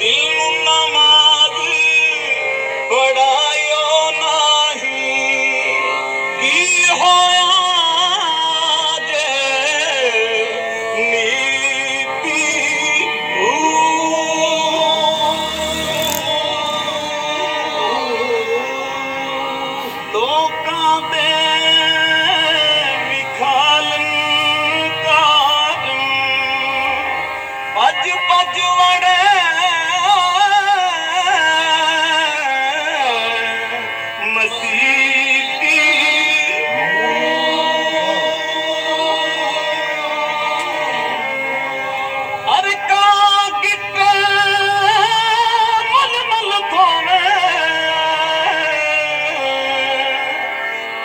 इल्म नमाज पढ़ायो नहीं की होया जे नीति लोकां दे विखालन भज भज वड़े मसीती हर का गिटे मल मल थोने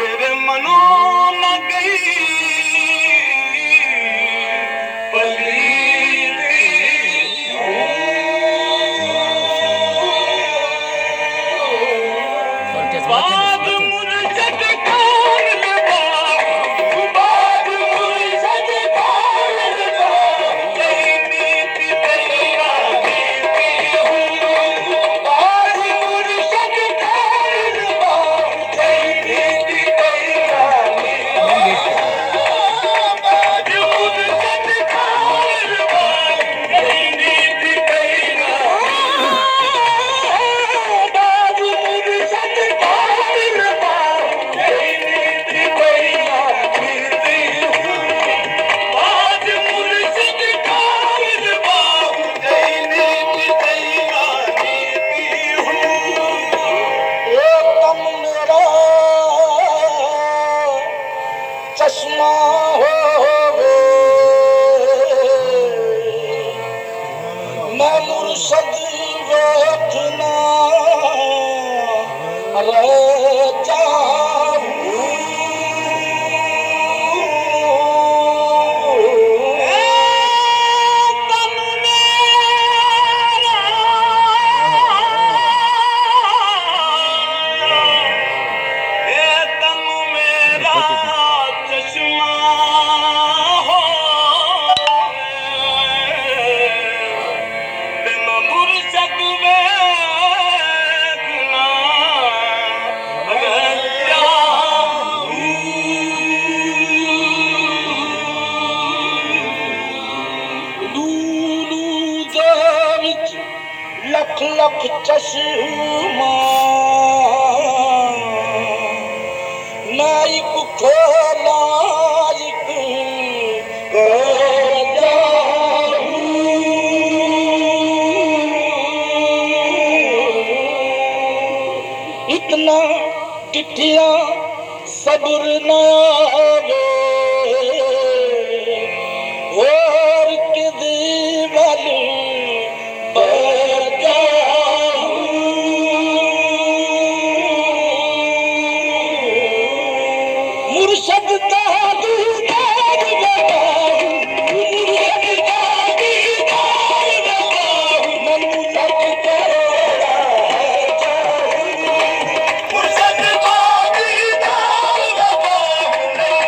तेरे मनो न गई चश्मा होवे मैं मुर्शद वेखना रह जाऊं तन मेरा चश्मा हो बिन मुर्शद वेखना रह जाऊं दूलू दे विच लख लख चश्मा मैं एक खोला एक इतना किठिया सब्र न आवे और किदी वल मुर्शद का दीदार लगाऊं मुर्शद का दीदार लगाऊं मनु लग तेरा जाऊं मुर्शद का दीदार लगाऊं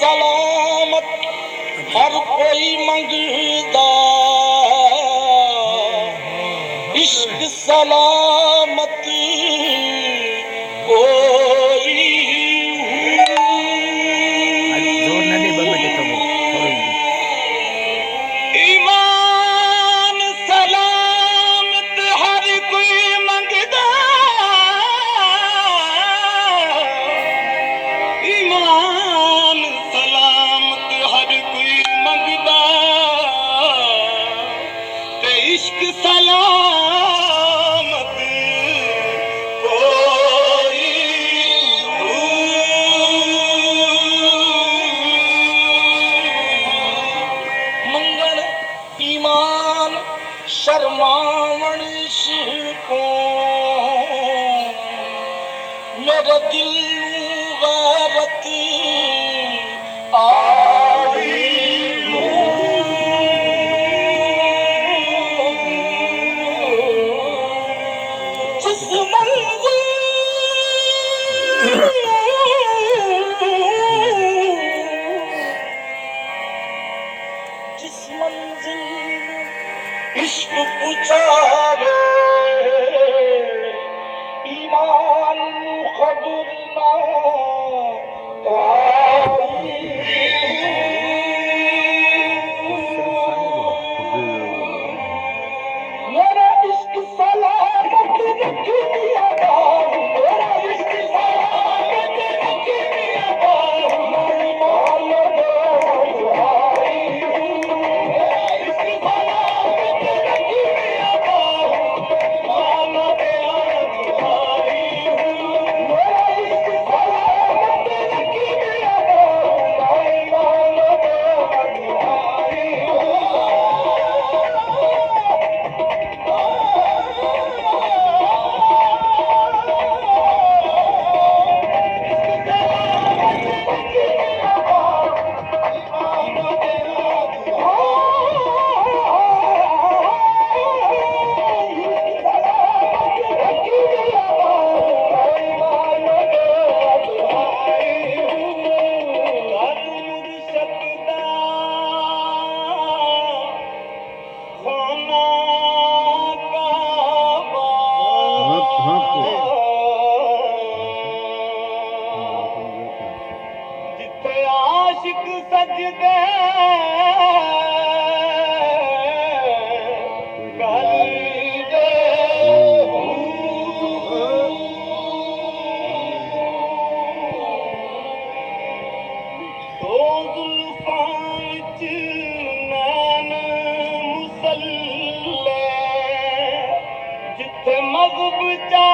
सलामत हर कोई मंगदा इश्क सलामत कोई ईमान सलामत हर कोई मंगदा ईमान सलामत हर कोई मंगदा ते इश्क सलामत कोई मंगण ईमान शर्मावण शिको मेरे दिल गैरत आई जिस मंजिल जिस मंजिल इश्क पुचारे ईमान खबर ना पाई मेरा इश्क सलामत रख दिया बाबू मेरा इश्क सलामत रख दिया बाबू मेरी मोहल्ले दुहाई मेरा इश्क सलामत रख दिया बाबू मोहल्ले दुहाई मेरा इश्क सलामत रख दिया बाबू मेरी मोहल्ले दुहाई जिथे आशिक सजदे कर दे दो जुल्फां विच नैन मुसल्ले जिथे मज़हब चा